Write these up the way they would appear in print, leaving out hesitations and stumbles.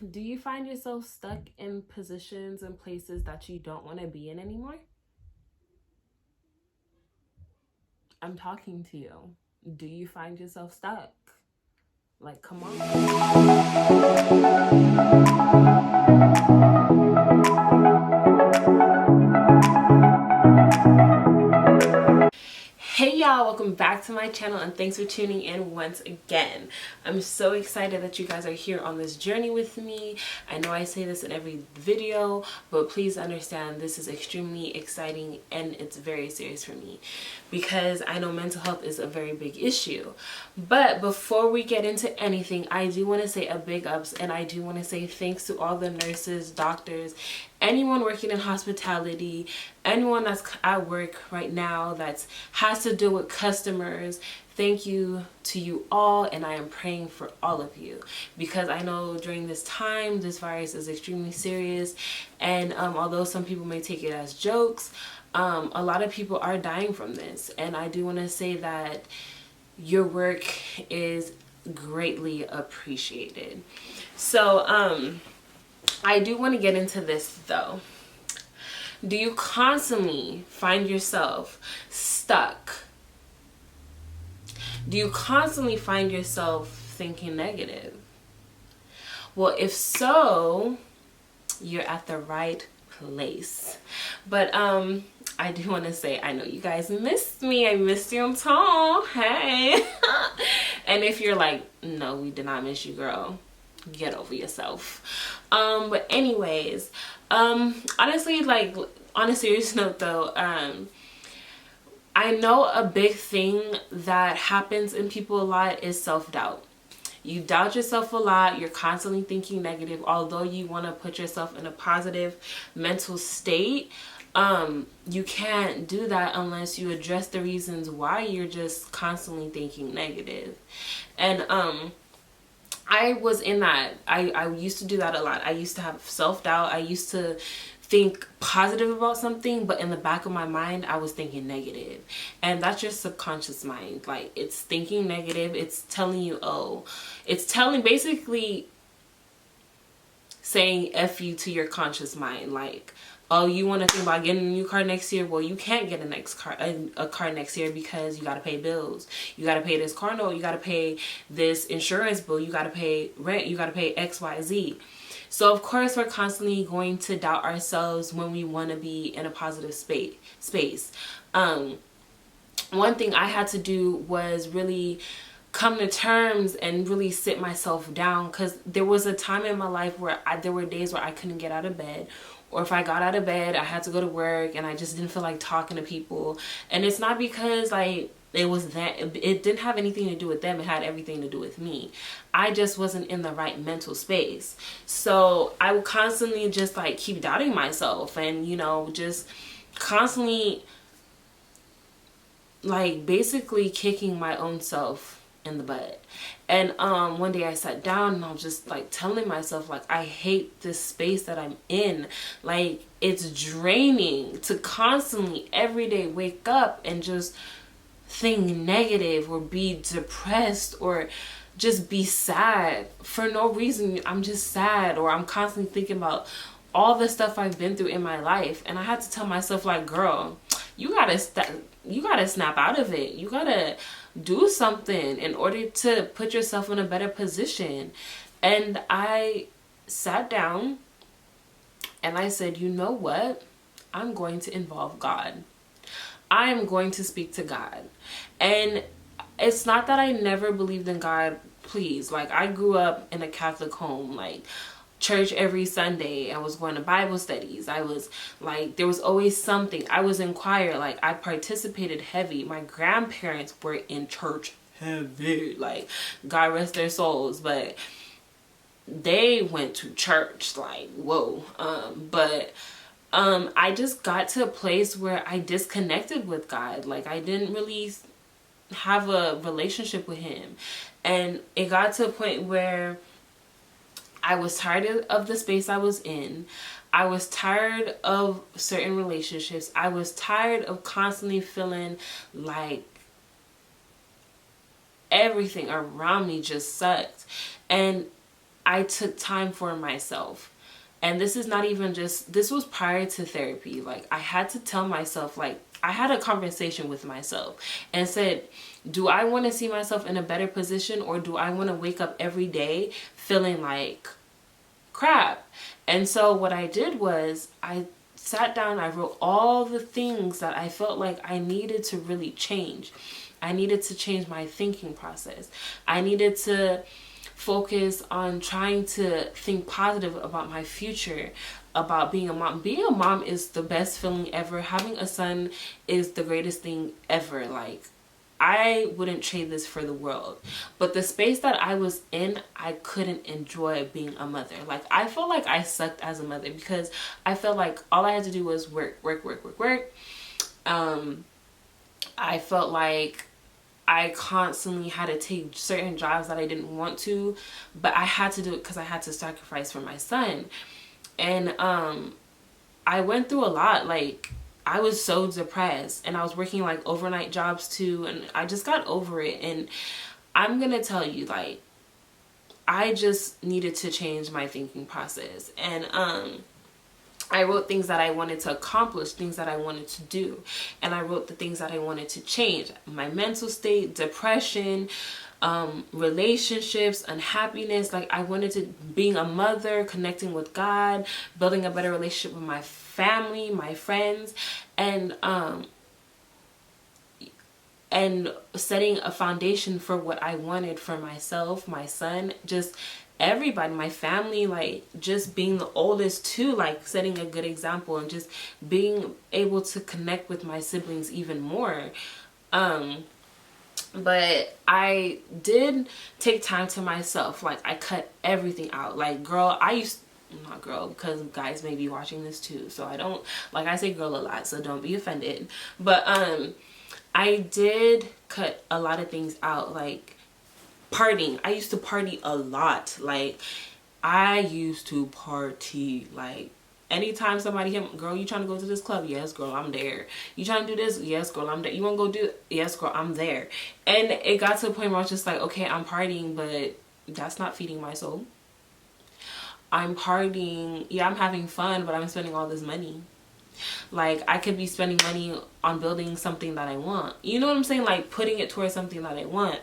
Do you find yourself stuck in positions and places that you don't want to be in anymore? I'm talking to you. Do you find yourself stuck? Like, come on. Hey y'all, welcome back to my channel and thanks for tuning in once again. I'm so excited that you guys are here on this journey with me. I know I say this in every video, but please understand this is extremely exciting and it's very serious for me because I know mental health is a very big issue. But before we get into anything, I do want to say a big ups and I do want to say thanks to all the nurses, doctors, anyone working in hospitality, anyone that's at work right now that has to deal with customers. Thank you to you all, and I am praying for all of you because I know during this time this virus is extremely serious, and although some people may take it as jokes, a lot of people are dying from this, and I do want to say that your work is greatly appreciated. So I do want to get into this though. Do you constantly find yourself stuck? Do you constantly find yourself thinking negative? Well, if so, you're at the right place. But I do want to say, I know you guys missed me. I missed you on tall. Hey. And if you're like, no, we did not miss you, girl, get over yourself. But anyways, honestly, like on a serious note though, I know a big thing that happens in people a lot is self-doubt. You doubt yourself a lot. You're constantly thinking negative, although you want to put yourself in a positive mental state. You can't do that unless you address the reasons why you're just constantly thinking negative. And I was in that. I used to do that a lot. I used to have self-doubt. I used to think positive about something, but in the back of my mind, I was thinking negative. And that's your subconscious mind. Like, it's thinking negative. It's telling you, basically saying F you to your conscious mind. Like, oh, you want to think about getting a new car next year? Well, you can't get a car next year because you got to pay bills. You got to pay this car note. You got to pay this insurance bill. You got to pay rent. You got to pay X, Y, Z. So, of course, we're constantly going to doubt ourselves when we want to be in a positive space. One thing I had to do was really come to terms and really sit myself down, because there was a time in my life where there were days where I couldn't get out of bed, or if I got out of bed I had to go to work and I just didn't feel like talking to people. And it's not because like it didn't have anything to do with them. It had everything to do with me. I just wasn't in the right mental space. So I would constantly just like keep doubting myself and, you know, just constantly like basically kicking my own self in the butt. And one day I sat down and I was just like telling myself, like, I hate this space that I'm in. Like, it's draining to constantly every day wake up and just think negative or be depressed or just be sad for no reason. I'm just sad, or I'm constantly thinking about all the stuff I've been through in my life. And I had to tell myself, like, girl, you gotta snap out of it. You gotta do something in order to put yourself in a better position. And I sat down and I said, you know what? I'm going to involve God. I am going to speak to God. And it's not that I never believed in God, please. Like, I grew up in a Catholic home, like church every Sunday. I was going to Bible studies. I was like, there was always something. I was in choir. Like, I participated heavy. My grandparents were in church heavy. Like, God rest their souls. But they went to church. Like, whoa. I just got to a place where I disconnected with God. Like, I didn't really have a relationship with him. And it got to a point where I was tired of the space I was in. I was tired of certain relationships. I was tired of constantly feeling like everything around me just sucked. And I took time for myself. And this is not even just, this was prior to therapy. Like, I had to tell myself, like, I had a conversation with myself and said, do I want to see myself in a better position, or do I want to wake up every day feeling like crap? And so what I did was I sat down, I wrote all the things that I felt like I needed to really change. I needed to change my thinking process. I needed to focus on trying to think positive about my future, about being a mom. Being a mom is the best feeling ever. Having a son is the greatest thing ever. Like, I wouldn't trade this for the world. But the space that I was in, I couldn't enjoy being a mother. Like, I felt like I sucked as a mother because I felt like all I had to do was work. I felt like I constantly had to take certain jobs that I didn't want to, but I had to do it because I had to sacrifice for my son. And I went through a lot. Like, I was so depressed, and I was working like overnight jobs too, and I just got over it. And I'm gonna tell you, like, I just needed to change my thinking process. And I wrote things that I wanted to accomplish, things that I wanted to do. And I wrote the things that I wanted to change. My mental state, depression, relationships, unhappiness. Like, I wanted to, being a mother, connecting with God, building a better relationship with my family, my friends, and setting a foundation for what I wanted for myself, my son, just everybody, my family, like, just being the oldest too, like, setting a good example and just being able to connect with my siblings even more. But I did take time to myself. Like, I cut everything out. Like, girl, not girl, because guys may be watching this too, so I don't, like, I say girl a lot, so don't be offended. But I did cut a lot of things out. Like, partying. I used to party a lot. Like, I used to party. Like, anytime somebody hit me, girl, you trying to go to this club? Yes, girl, I'm there. You trying to do this? Yes, girl, I'm there. You want to go do it? Yes, girl, I'm there. And it got to a point where I was just like, okay, I'm partying, but that's not feeding my soul. I'm partying. Yeah, I'm having fun, but I'm spending all this money. Like, I could be spending money on building something that I want. You know what I'm saying? Like, putting it towards something that I want.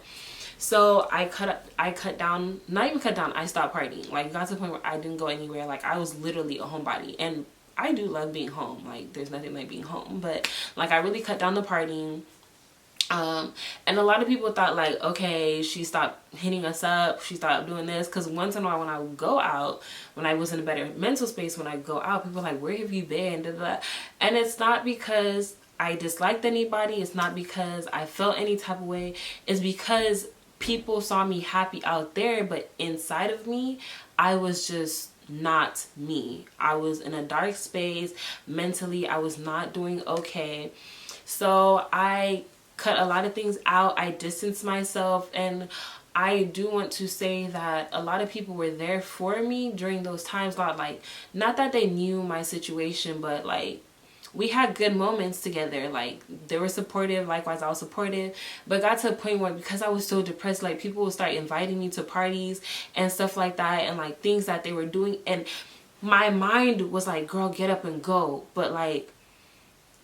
So I cut down, not even cut down, I stopped partying. Like, got to the point where I didn't go anywhere. Like, I was literally a homebody. And I do love being home. Like, there's nothing like being home. But, like, I really cut down the partying. And a lot of people thought, like, okay, she stopped hitting us up, she stopped doing this. Because once in a while when I would go out, when I was in a better mental space, when I go out, people are like, where have you been? Da, da, da. And it's not because I disliked anybody. It's not because I felt any type of way. It's because people saw me happy out there, but inside of me, I was just not me. I was in a dark space. Mentally, I was not doing okay. So I cut a lot of things out. I distanced myself, and I do want to say that a lot of people were there for me during those times. Not that they knew my situation, but like, we had good moments together. Like, they were supportive, likewise I was supportive. But got to a point where, because I was so depressed, like, people would start inviting me to parties and stuff like that, and like things that they were doing, and my mind was like, girl, get up and go. But like,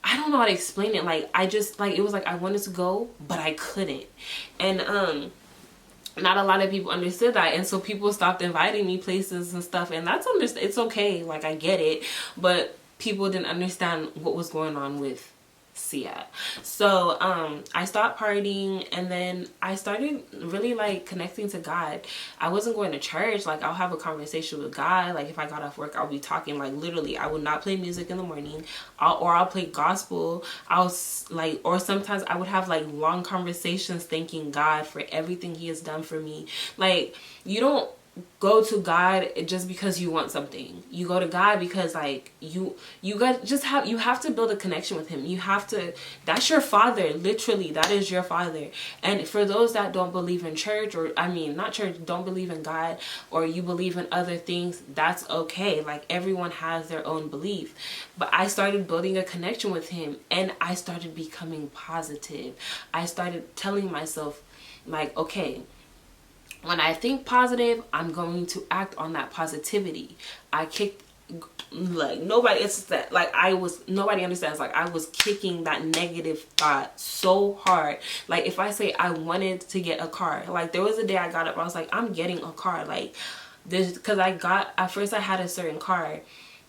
I don't know how to explain it. Like, I just, like, it was like I wanted to go, but I couldn't. And not a lot of people understood that, and so people stopped inviting me places and stuff, and it's okay, like, I get it, but people didn't understand what was going on with Sia. So I stopped partying, and then I started really like connecting to God. I wasn't going to church. Like, I'll have a conversation with God. Like, if I got off work, I'll be talking. Like, literally, I would not play music in the morning, I'll play gospel. Or sometimes I would have like long conversations thanking God for everything He has done for me. Like, you don't go to God just because you want something. You go to God because, like, you have to build a connection with Him. You have to, that's your Father. Literally, that is your Father. And for those that don't believe in church, or not church, don't believe in God, or you believe in other things, that's okay. Like, everyone has their own belief. But I started building a connection with Him, and I started becoming positive. I started telling myself, like, okay, When I think positive, I'm going to act on that positivity. I kicked, like, nobody, it's that, like, nobody understands, like, I was kicking that negative thought so hard. Like, if I say I wanted to get a car, like, there was a day I got up, I was like, I'm getting a car, like, this, because at first I had a certain car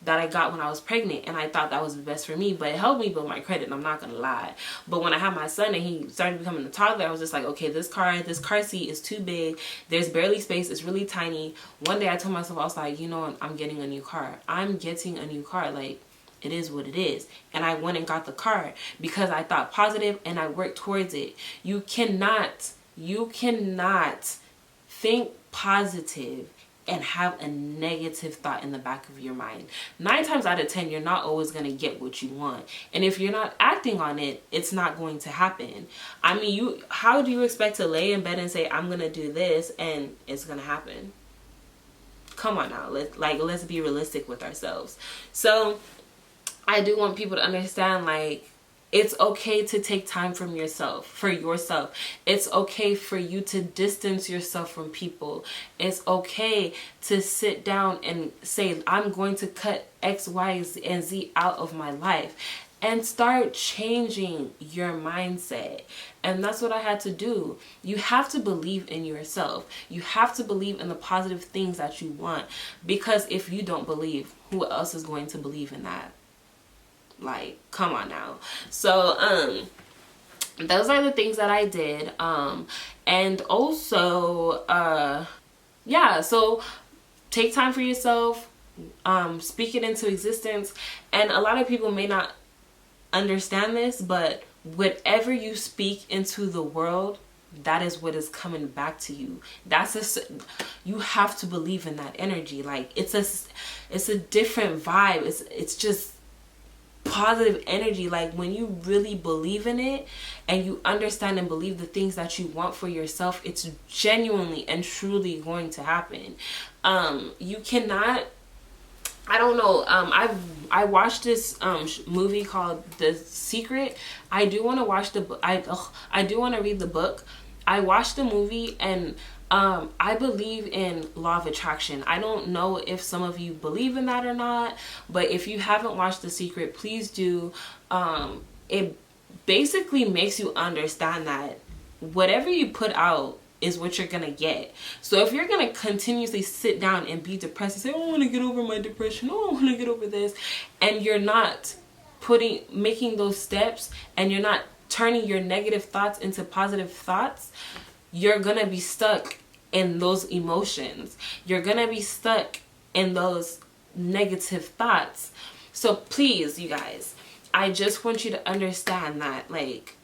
that I got when I was pregnant, and I thought that was the best for me, but it helped me build my credit, and I'm not gonna lie. But when I had my son and he started becoming a toddler, I was just like, okay, this car seat is too big, there's barely space, it's really tiny. One day I told myself, I was like, you know what, I'm getting a new car. I'm getting a new car, like, it is what it is. And I went and got the car because I thought positive and I worked towards it. You cannot think positive and have a negative thought in the back of your mind. 9 times out of 10, you're not always going to get what you want. And if you're not acting on it, it's not going to happen. I mean, how do you expect to lay in bed and say, I'm going to do this, and it's going to happen? Come on now. Let's be realistic with ourselves. So I do want people to understand, like, it's okay to take time for yourself. It's okay for you to distance yourself from people. It's okay to sit down and say, I'm going to cut X, Y, and Z out of my life. And start changing your mindset. And that's what I had to do. You have to believe in yourself. You have to believe in the positive things that you want. Because if you don't believe, who else is going to believe in that? Like, come on now. So those are the things that I did. And also yeah, so take time for yourself, speak it into existence. And a lot of people may not understand this, but whatever you speak into the world, that is what is coming back to you. You have to believe in that energy. Like, it's a different vibe. It's just positive energy. Like, when you really believe in it and you understand and believe the things that you want for yourself, it's genuinely and truly going to happen. You cannot, I don't know, I watched this movie called The Secret. I do want to watch the book. I do want to read the book. I watched the movie, and I believe in law of attraction. I don't know if some of you believe in that or not, but if you haven't watched The Secret, please do. It basically makes you understand that whatever you put out is what you're gonna get. So if you're gonna continuously sit down and be depressed and say, oh, I want to get over my depression, oh, I want to get over this, and you're not making those steps, and you're not turning your negative thoughts into positive thoughts, you're gonna be stuck in those emotions. You're gonna be stuck in those negative thoughts. So please, you guys, I just want you to understand that, like,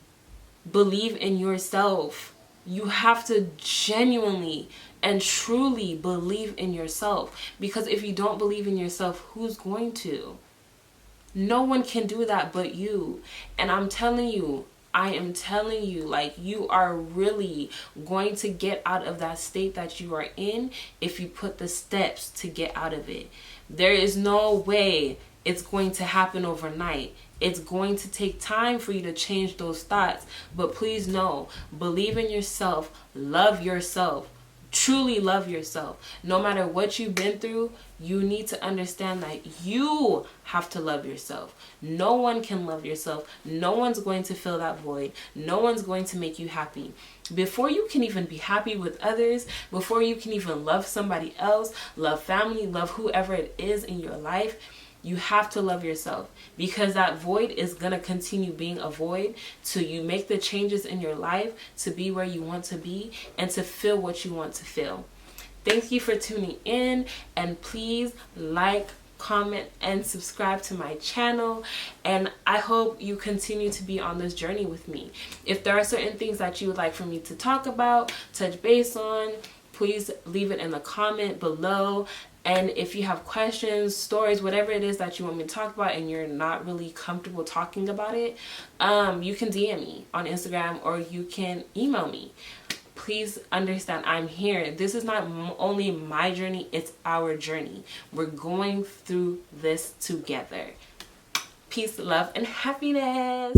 believe in yourself. You have to genuinely and truly believe in yourself, because if you don't believe in yourself, who's going to? No one can do that but you. And I am telling you, like, you are really going to get out of that state that you are in if you put the steps to get out of it. There is no way it's going to happen overnight. It's going to take time for you to change those thoughts. But please know, believe in yourself, love yourself, truly love yourself. No matter what you've been through, you need to understand that you have to love yourself. No one can love yourself. No one's going to fill that void. No one's going to make you happy. Before you can even be happy with others, before you can even love somebody else, love family, love whoever it is in your life, you have to love yourself, because that void is going to continue being a void till you make the changes in your life to be where you want to be and to feel what you want to feel. Thank you for tuning in, and please like, comment, and subscribe to my channel. And I hope you continue to be on this journey with me. If there are certain things that you would like for me to talk about, touch base on, please leave it in the comment below. And if you have questions, stories, whatever it is that you want me to talk about and you're not really comfortable talking about it, you can DM me on Instagram or you can email me. Please understand, I'm here. This is not only my journey, it's our journey. We're going through this together. Peace, love, and happiness.